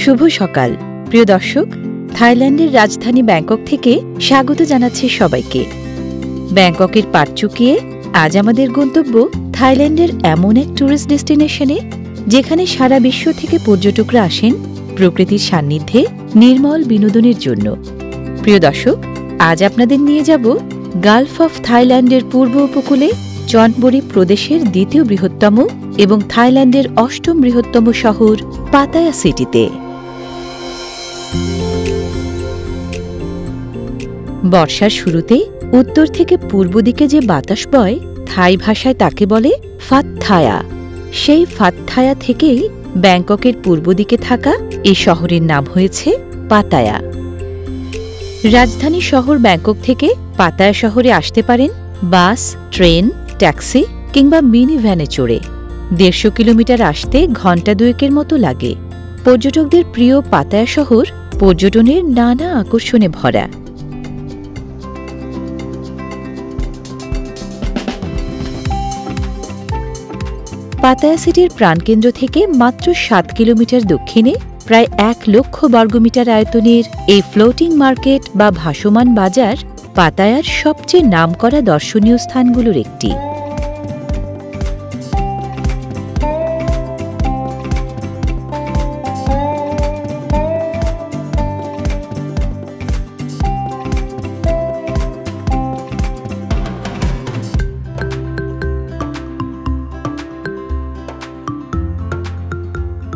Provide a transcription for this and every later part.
শুভ সকাল প্রিয় দর্শক, থাইল্যান্ডের রাজধানী ব্যাংকক থেকে স্বাগত জানাচ্ছি সবাইকে। ব্যাংককের পাট চুকিয়ে আজ আমাদের গন্তব্য থাইল্যান্ডের এমন এক ট্যুরিস্ট ডেস্টিনেশনে যেখানে সারা বিশ্ব থেকে পর্যটকরা আসেন প্রকৃতির সান্নিধ্যে নির্মল বিনোদনের জন্য। প্রিয় দর্শক, আজ আপনাদের নিয়ে যাব গালফ অফ থাইল্যান্ডের পূর্ব উপকূলে চনবুরি প্রদেশের দ্বিতীয় বৃহত্তম এবং থাইল্যান্ডের অষ্টম বৃহত্তম শহর পাতায়া সিটিতে। বর্ষার শুরুতে উত্তর থেকে পূর্ব দিকে যে বাতাস বয়, থাই ভাষায় তাকে বলে ফাত থায়া। সেই ফাত থায়া থেকেই ব্যাংককের পূর্ব দিকে থাকা এই শহরের নাম হয়েছে পাতায়া। রাজধানী শহর ব্যাংকক থেকে পাতায়া শহরে আসতে পারেন বাস, ট্রেন, ট্যাক্সি কিংবা মিনি ভ্যানে চড়ে। 150 কিলোমিটার আসতে ঘণ্টা দুয়েকের মতো লাগে। পর্যটকদের প্রিয় পাতায়া শহর পর্যটনের নানা আকর্ষণে ভরা। পাতায়া সিটির প্রাণকেন্দ্র থেকে মাত্র 7 কিলোমিটার দক্ষিণে প্রায় 1 লক্ষ বর্গমিটার আয়তনের এই ফ্লোটিং মার্কেট বা ভাসমান বাজার পাতায়ার সবচেয়ে নামকরা দর্শনীয় স্থানগুলোর একটি।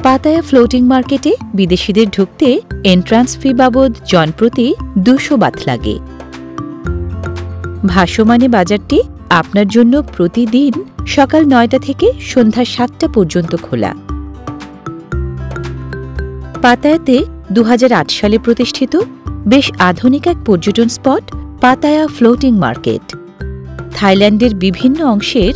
পাতায়া ফ্লোটিং মার্কেটে বিদেশিদের ঢুকতে এন্ট্রান্স ফি বাবদ জনপ্রতি 200 বাত লাগে। ভাসমানে বাজারটি আপনার জন্য প্রতিদিন সকাল 9টা থেকে সন্ধ্যা 7টা পর্যন্ত খোলা। পাতায়াতে 2008 সালে প্রতিষ্ঠিত বেশ আধুনিক এক পর্যটন স্পট পাতায়া ফ্লোটিং মার্কেট। থাইল্যান্ডের বিভিন্ন অংশের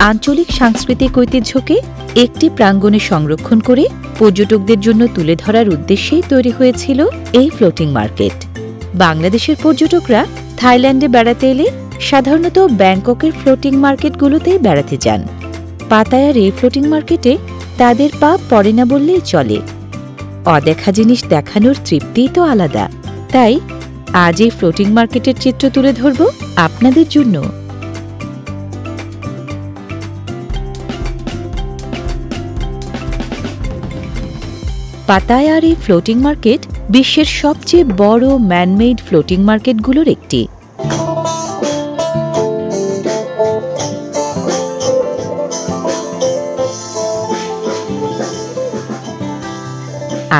আঞ্চলিক সাংস্কৃতিক ঐতিহ্যকে একটি প্রাঙ্গণে সংরক্ষণ করে পর্যটকদের জন্য তুলে ধরার উদ্দেশ্যেই তৈরি হয়েছিল এই ফ্লোটিং মার্কেট। বাংলাদেশের পর্যটকরা থাইল্যান্ডে বেড়াতে এলে সাধারণত ব্যাংককের ফ্লোটিং মার্কেটগুলোতেই বেড়াতে যান। পাতায়ার এই ফ্লোটিং মার্কেটে তাদের পা পড়ে না বললেই চলে। অদেখা জিনিস দেখানোর তৃপ্তিই তো আলাদা। তাই আজ এই ফ্লোটিং মার্কেটের চিত্র তুলে ধরব আপনাদের জন্য। পাতায়ার এই ফ্লোটিং মার্কেট বিশ্বের সবচেয়ে বড় ম্যানমেড ফ্লোটিং মার্কেটগুলোর একটি।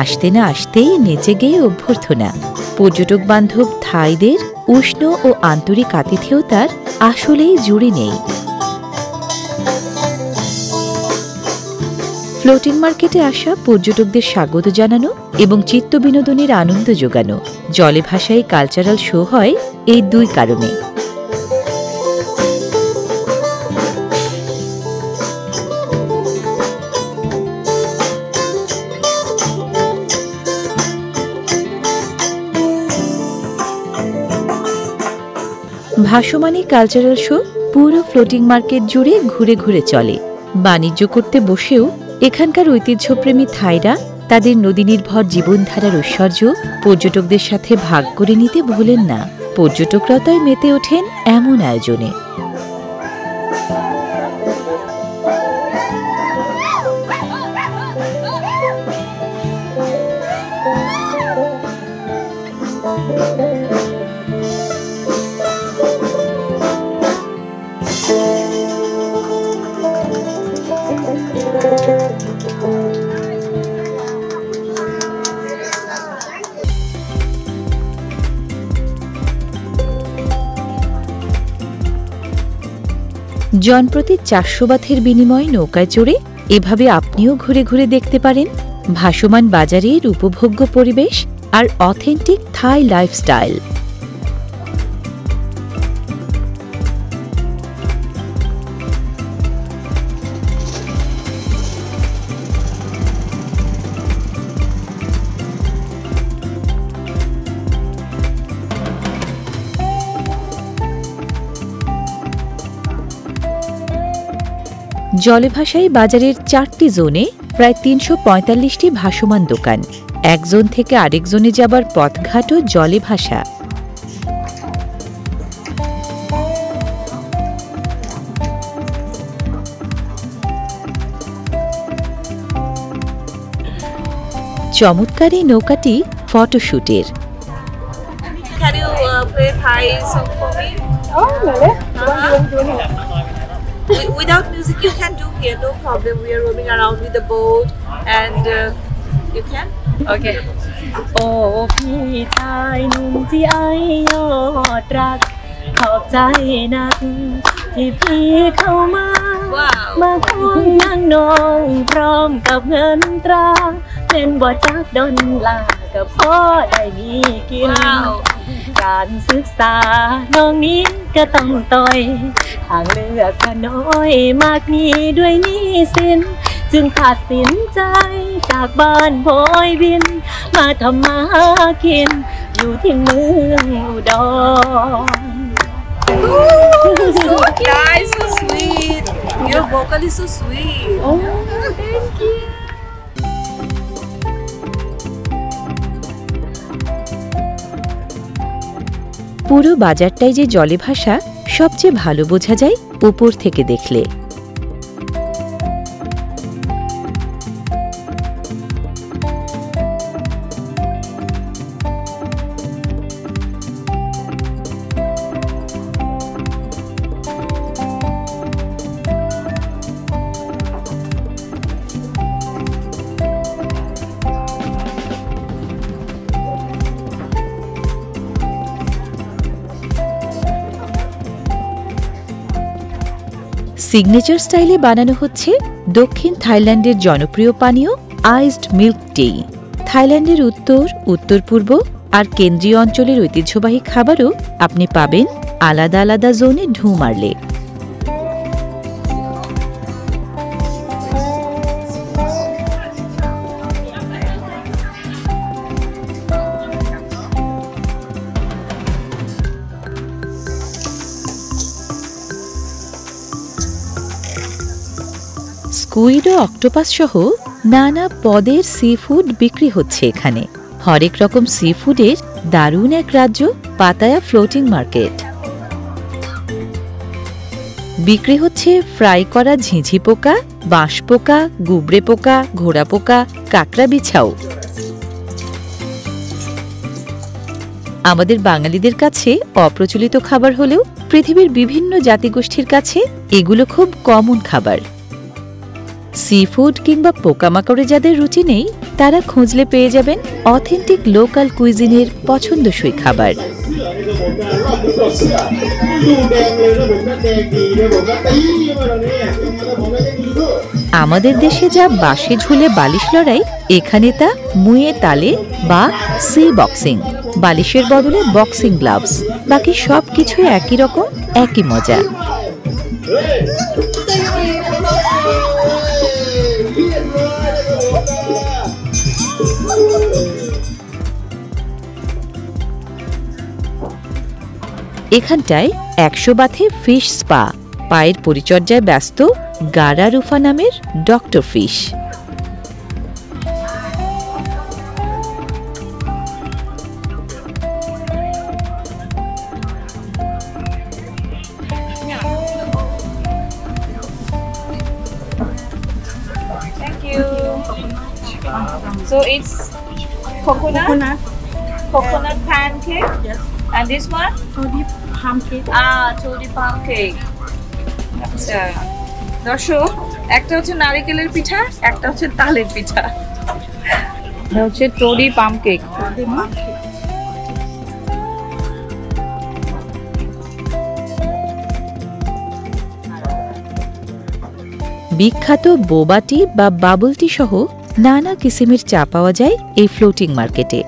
আসতে না আসতেই নেচে গিয়ে অভ্যর্থনা। পর্যটক বান্ধব থাইদের উষ্ণ ও আন্তরিক আতিথেয়তার আসলেই জুড়ি নেই। ফ্লোটিং মার্কেটে আসা পর্যটকদের স্বাগত জানানো এবং চিত্ত বিনোদনের আনন্দ যোগানো। জলে ভাসায় কালচারাল শো হয় এই দুই কারণে। ভাসমানী কালচারাল শো পুরো ফ্লোটিং মার্কেট জুড়ে ঘুরে ঘুরে চলে। বাণিজ্য করতে বসেও এখানকার ঐতিহ্যপ্রেমী থাইরা তাদের নদীনির্ভর জীবনধারার ঐশ্বর্য পর্যটকদের সাথে ভাগ করে নিতে ভোলেন না। পর্যটকরা তাই মেতে ওঠেন এমন আয়োজনে। জনপ্রতি 400 বাথের বিনিময়ে নৌকায় চড়ে এভাবে আপনিও ঘুরে ঘুরে দেখতে পারেন ভাসমান বাজারের উপভোগ্য পরিবেশ আর অথেন্টিক থাই লাইফস্টাইল। জলভাষায় বাজারের 4টি জোনে প্রায় 345টি ভাসমান দোকান। এক জোন থেকে আরেক জোনে যাবার পথঘাটও জলে ভাসা। চমৎকার এই নৌকাটি ফটোশুটের। Can you play Thai song for me? Oh, really? What do you want to do here? Without music, you can do here, no problem. We are roaming around with the boat, and you can. Okay. โอ้พี่ชายหนุ่มที่ไอยอดรักขอบใจนักที่พี่เข้ามา Wow. มาควงนางนองพร้อมกับเงินตราเป็นบ่จักดนลากับพ่อได้มีกิน Wow. การศึกษาน้องนี้ก็ต้องต่อยทางเลือกก็น้อยมากมีด้วยหนี้สินจึงตัดสินใจจากบ้านโพยบินมาทำมาหากินอยู่ที่เมืองอุดร So nice, so sweet. Your vocal is so sweet. Oh, thank you. পুরো বাজারটাই যে জলে ভাসা সবচেয়ে ভালো বোঝা যায় উপর থেকে দেখলে। সিগনেচার স্টাইলে বানানো হচ্ছে দক্ষিণ থাইল্যান্ডের জনপ্রিয় পানীয় আইসড মিল্ক টি। থাইল্যান্ডের উত্তর, উত্তর পূর্ব আর কেন্দ্রীয় অঞ্চলের ঐতিহ্যবাহী খাবারও আপনি পাবেন আলাদা আলাদা জোনে ঢুঁ মারলে। স্কুইড ও অক্টোপাস সহ নানা পদের সি ফুড বিক্রি হচ্ছে এখানে। হরেক রকম সি ফুডের দারুণ এক রাজ্য পাতায়া ফ্লোটিং মার্কেট। বিক্রি হচ্ছে ফ্রাই করা ঝিঝি পোকা, বাঁশ পোকা, গুবরে পোকা, ঘোড়া পোকা, কাঁকড়া বিছাও। আমাদের বাঙালিদের কাছে অপ্রচলিত খাবার হলেও পৃথিবীর বিভিন্ন জাতিগোষ্ঠীর কাছে এগুলো খুব কমন খাবার। সি ফুড কিংবা পোকামাকড়ে যাদের রুচি নেই তারা খুঁজলে পেয়ে যাবেন অথেন্টিক লোকাল কুইজিনের পছন্দসই খাবার। আমাদের দেশে যা বাঁশে ঝুলে বালিশ লড়াই, এখানে তা মুয়ে তালে বা সি বক্সিং। বালিশের বদলে বক্সিং গ্লাভস, বাকি সব কিছুই একই রকম, একই মজা। এখানটায় 100 বাথে ফিশ স্পা, পায়ের পরিচর্যায় ব্যস্ত গারা রুফা নামের doctor fish. Thank you. So it's coconut pancake. Yes. And this one? Toddy palm cake. Toddy palm cake. আচ্ছা দর্শক, একটা হচ্ছে নারকেলের পিঠা, একটা হচ্ছে তালের পিঠা। এটা হচ্ছে টোডি পাম কেক। বিখ্যাত বোবা টি বা বাবল টি সহ নানা কিসিমের চা পাওয়া যায় এই ফ্লোটিং মার্কেটে।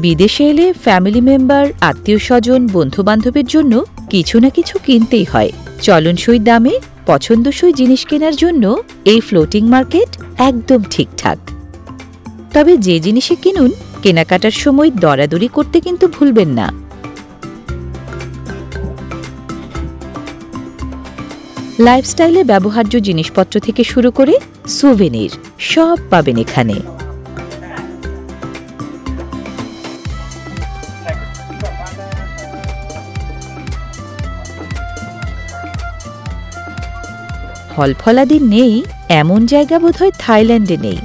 বিদেশে এলে ফ্যামিলি মেম্বার, আত্মীয় স্বজন, বন্ধু বান্ধবের জন্য কিছু না কিছু কিনতেই হয়। চলনসই দামে পছন্দসই জিনিস কেনার জন্য এই ফ্লোটিং মার্কেট একদম ঠিকঠাক। তবে যে জিনিসই কিনুন, কেনাকাটার সময় দরাদরি করতে কিন্তু ভুলবেন না। লাইফস্টাইলে ব্যবহার্য জিনিসপত্র থেকে শুরু করে সুভেনির সব পাবেন এখানে। ফলফলাদি নেই এমন জায়গা বোধহয় থাইল্যান্ডে নেই।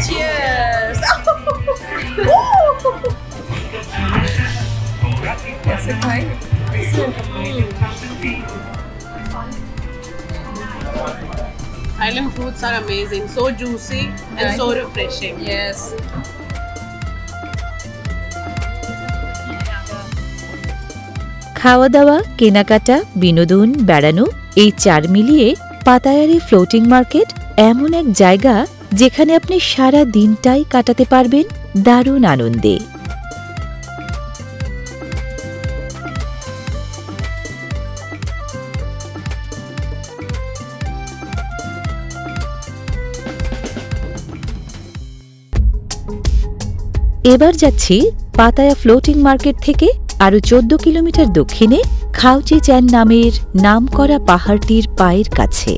Cheers! कैसे भाई? Thailand foods are amazing, so juicy and so refreshing. Yes. খাওয়া দাওয়া, কেনাকাটা, বিনোদন, বেড়ানো এই চার মিলিয়ে পাতায়ার এই ফ্লোটিং মার্কেট এমন এক জায়গা যেখানে আপনি সারা দিনটাই কাটাতে পারবেন দারুণ আনন্দে। এবার যাচ্ছি পাতায়া ফ্লোটিং মার্কেট থেকে আরো 14 কিলোমিটার দক্ষিণে খাউচি চ্যান নামের নামকরা পাহাড়টির পায়ের কাছে।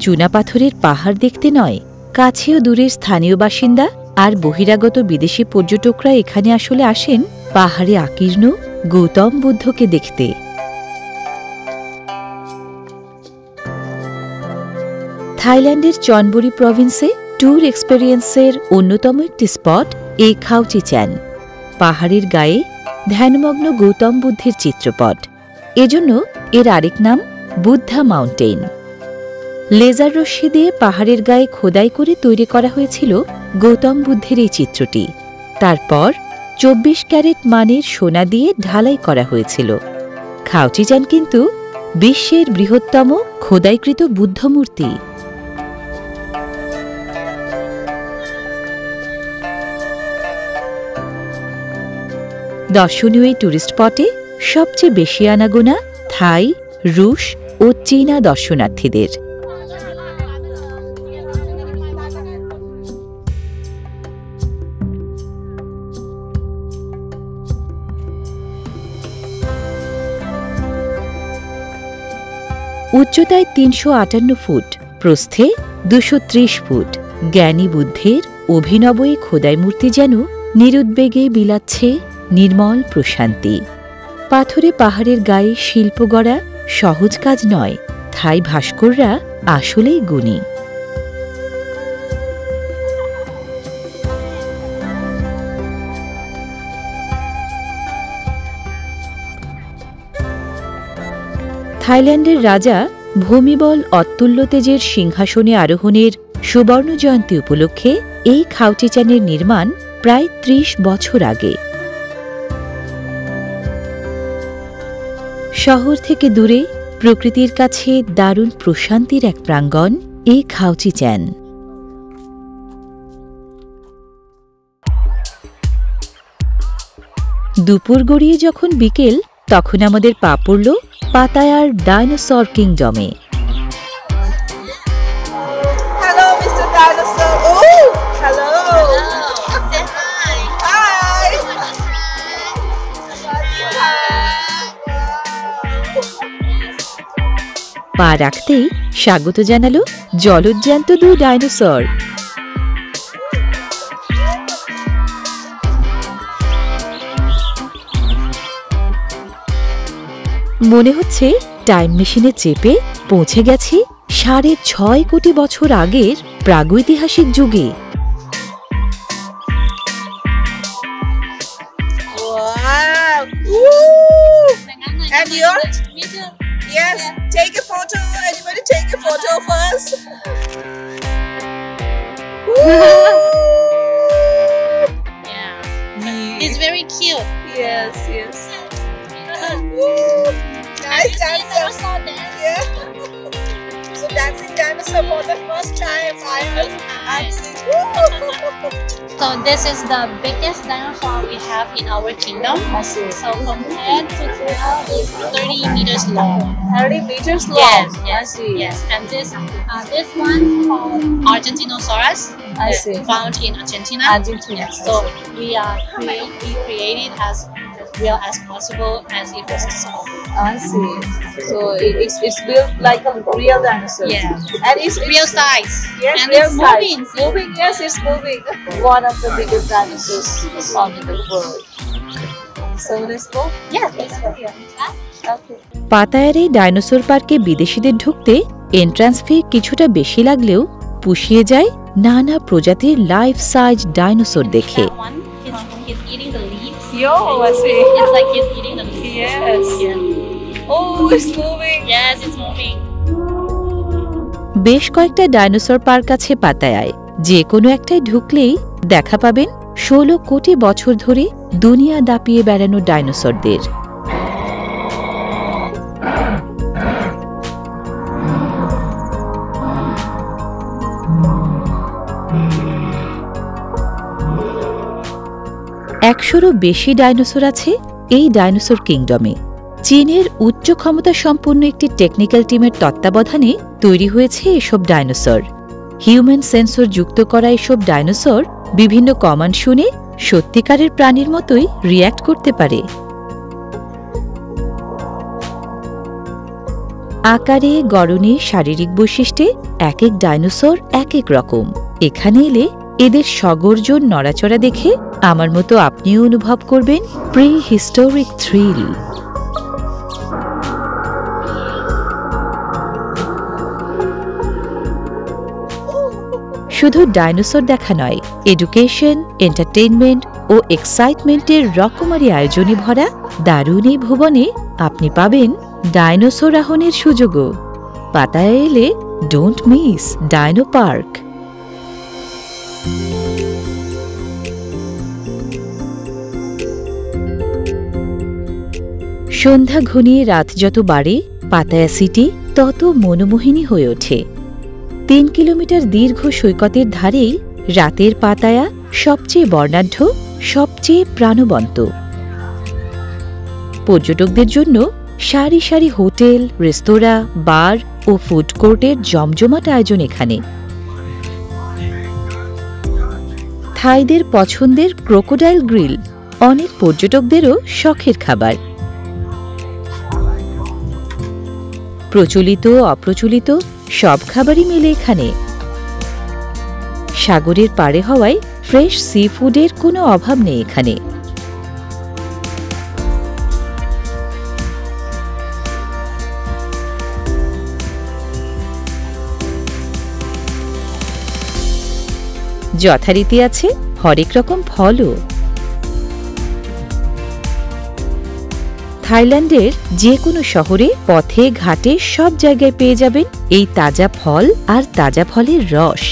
চুনাপাথরের পাহাড় দেখতে নয়, কাছেও দূরের স্থানীয় বাসিন্দা আর বহিরাগত বিদেশি পর্যটকরা এখানে আসলে আসেন পাহাড়ে আকীর্ণ গৌতম বুদ্ধকে দেখতে। থাইল্যান্ডের চনবুরি প্রভিন্সে ট্যুর এক্সপেরিয়েন্সের অন্যতম একটি স্পট এই খাউচি চ্যান। পাহাড়ের গায়ে ধ্যানমগ্ন গৌতম বুদ্ধের চিত্রপট, এজন্য এর আরেক নাম বুদ্ধা মাউন্টেন। লেজার রশ্মি দিয়ে পাহাড়ের গায়ে খোদাই করে তৈরি করা হয়েছিল গৌতম বুদ্ধের এই চিত্রটি। তারপর 24 ক্যারেট মানের সোনা দিয়ে ঢালাই করা হয়েছিল। খাউচি চ্যান কিন্তু বিশ্বের বৃহত্তম খোদাইকৃত বুদ্ধমূর্তি। দর্শনীয় এই টুরিস্ট স্পটে সবচেয়ে বেশি আনাগোনা থাই, রুশ ও চীনা দর্শনার্থীদের। উচ্চতায় 358 ফুট, প্রস্থে 230 ফুট, জ্ঞানী বুদ্ধের অভিনব এই খোদাই মূর্তি যেন নিরুদ্বেগে বিলাচ্ছে নির্মল প্রশান্তি। পাথরে পাহাড়ের গায়ে শিল্প গড়া সহজ কাজ নয়, থাই ভাস্কররা আসলেই গুণী। থাইল্যান্ডের রাজা ভূমিবল অতুল্য তেজের সিংহাসনে আরোহণের সুবর্ণ জয়ন্তী উপলক্ষে এই খাউচি চ্যানের নির্মাণ প্রায় 30 বছর আগে। শহর থেকে দূরে প্রকৃতির কাছে দারুণ প্রশান্তির এক প্রাঙ্গণ এই খাউচি চ্যান। দুপুর গড়িয়ে যখন বিকেল, তখন আমাদের পা পড়ল পাতায়ার dinosaur কিংডমে। Hello, Mr. Dinosaur. Oh, hello. Say hi. Hi. পা রাখতেই স্বাগত জানালো জলজ্যান্ত 2 ডাইনোসর। মনে হচ্ছে টাইম মেশিনে চেপে পৌঁছে গেছি 6.5 কোটি বছর আগের প্রাগৈতিহাসিক যুগে। Wow. Woo. And yours? Me too. Yes. Take a photo. Anybody take a photo of us? Yeah. It's very cute. Yes, yes. Woo. Nice Have you seen dancer. dinosaur dance? Yeah. dinosaur for the first time. I'm So this is the biggest dinosaur we have in our kingdom. I see. So compared to now, is 30 meters long. 30 meters long. Yes, I see. yes. And this one called Argentinosaurus. I see. Found in Argentina. Argentina. Yes. So we created as real as possible as it was small. I see. So it's built like a real dinosaur. Yeah. And it's Real size. Yes, and real it's size. moving. Moving. Yes, it's moving. One of the biggest dinosaurs found in the world. So let's go. Yeah, let's go here. Okay. পাতায়ার এই dinosaur পার্কে বিদেশিদের ঢুকতে entrance fee কিছুটা বেশি লাগলেও পুষিয়ে যায় নানা প্রজাতির লাইফ সাইজ ডাইনোসর দেখে। That one, he's eating the leaves. Yo, I see. It's like he's eating the leaves. Yes. Yeah. Oh, it's moving. Yes, it's moving. বেশ কয়েকটা ডাইনোসর পার্ক আছে পাতায়ায়, যে কোনো একটায় ঢুকলেই দেখা পাবেন 16 কোটি বছর ধরে দুনিয়া দাপিয়ে বেড়ানো ডাইনোসরদের। একশোরও বেশি ডাইনোসর আছে এই ডাইনোসর কিংডমে। চীনের উচ্চ ক্ষমতা সম্পন্ন একটি টেকনিক্যাল টিমের তত্ত্বাবধানে তৈরি হয়েছে এসব ডাইনোসর। হিউম্যান সেন্সর যুক্ত করা এসব ডাইনোসর বিভিন্ন কমান্ড শুনে সত্যিকারের প্রাণীর মতোই রিয়্যাক্ট করতে পারে। আকারে, গড়নে, শারীরিক বৈশিষ্ট্যে এক এক ডাইনোসর এক এক রকম। এখানে এলে এদের সগর্জন নড়াচড়া দেখে আমার মতো আপনিও অনুভব করবেন প্রি হিস্টোরিক থ্রিল। শুধু ডাইনোসর দেখা নয়, এডুকেশন, এন্টারটেইনমেন্ট ও এক্সাইটমেন্টের রকমারি আয়োজনে ভরা দারুণ এই ভুবনে আপনি পাবেন ডাইনোসর আহনের সুযোগও। পাতায়া এলে ডোন্ট মিস ডাইনো পার্ক। সন্ধ্যা ঘনিয়ে রাত যত বাড়ে, পাতায়া সিটি তত মনোমোহিনী হয়ে ওঠে। 3 কিলোমিটার দীর্ঘ সৈকতের ধারেই রাতের পাতায়া সবচেয়ে বর্ণাঢ্য, সবচেয়ে প্রাণবন্ত। পর্যটকদের জন্য সারি সারি হোটেল, রেস্তোরাঁ, বার ও ফুড কোর্টের জমজমাট আয়োজন এখানে। থাইদের পছন্দের ক্রোকোডাইল গ্রিল অনেক পর্যটকদেরও শখের খাবার। প্রচলিত অপ্রচলিত সব খাবারই মেলে এখানে। সাগরের পাড়ে হওয়ায় ফ্রেশ সি ফুডের কোনো অভাব নেই এখানে। যথারীতি আছে হরেক রকম ফলও। থাইল্যান্ডের যে কোনো শহরে, পথে ঘাটে সব জায়গায় পেয়ে যাবেন এই তাজা ফল আর তাজা ফলের রস।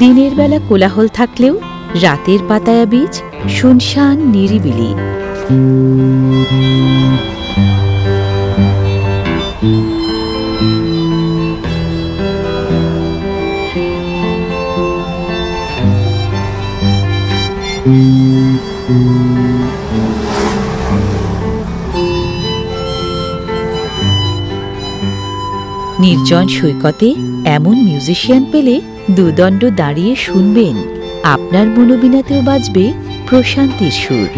দিনের বেলা কোলাহল থাকলেও রাতের পাতায়া বীচ শুনশান নিরিবিলি। নির্জন সৈকতে এমন মিউজিশিয়ান পেলে দুদণ্ড দাঁড়িয়ে শুনবেন, আপনার মনোবিনাতেও বাজবে প্রশান্তির সুর।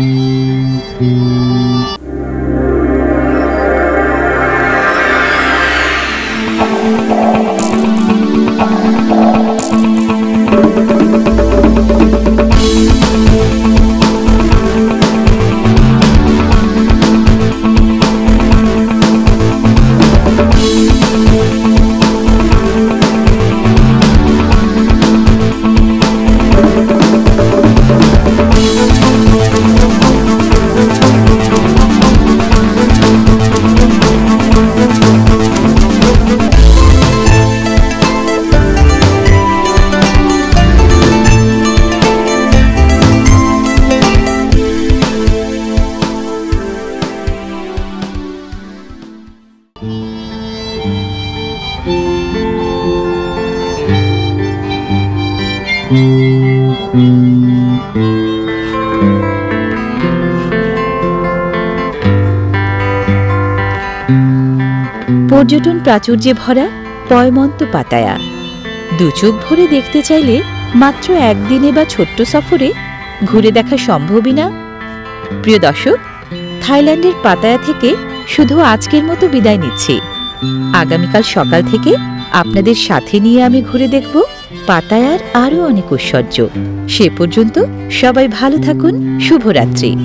পর্যটন প্রাচুর্যে ভরা পয়মন্ত পাতায়া। দুচোখ ভরে দেখতে চাইলে মাত্র একদিনে বা ছোট্ট সফরে ঘুরে দেখা সম্ভবই না। প্রিয় দর্শক, থাইল্যান্ডের পাতায়া থেকে শুধু আজকের মতো বিদায় নিচ্ছি। আগামীকাল সকাল থেকে আপনাদের সাথে নিয়ে আমি ঘুরে দেখব পাতায়ার আরও অনেক ঐশ্বর্য। সে পর্যন্ত সবাই ভালো থাকুন। শুভরাত্রি।